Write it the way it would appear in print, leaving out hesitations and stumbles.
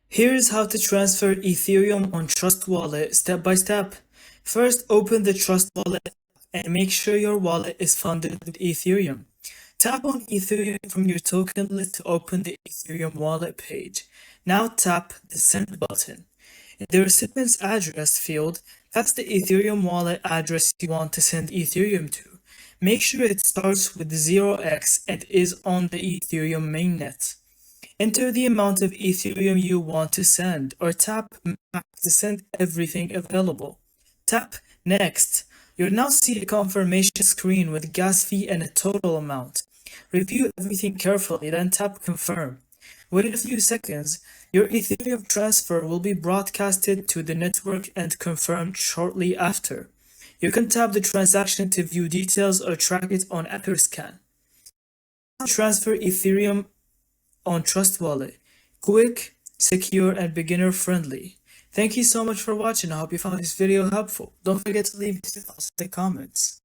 Here's how to transfer Ethereum on Trust Wallet step by step. First, open the Trust Wallet and make sure your wallet is funded with Ethereum. Tap on Ethereum from your token list to open the Ethereum wallet page. Now tap the Send button. In the recipient's address field, that's the Ethereum wallet address you want to send Ethereum to. Make sure it starts with 0x and is on the Ethereum mainnet. Enter the amount of Ethereum you want to send, or tap Map to send everything available. Tap Next. You'll now see a confirmation screen with gas fee and a total amount. Review everything carefully, then tap Confirm. Wait a few seconds. Your Ethereum transfer will be broadcasted to the network and confirmed shortly after. You can tap the transaction to view details or track it on Etherscan. Transfer Ethereum on Trust Wallet. Quick, secure, and beginner friendly. Thank you so much for watching. I hope you found this video helpful. Don't forget to leave your thoughts in the comments.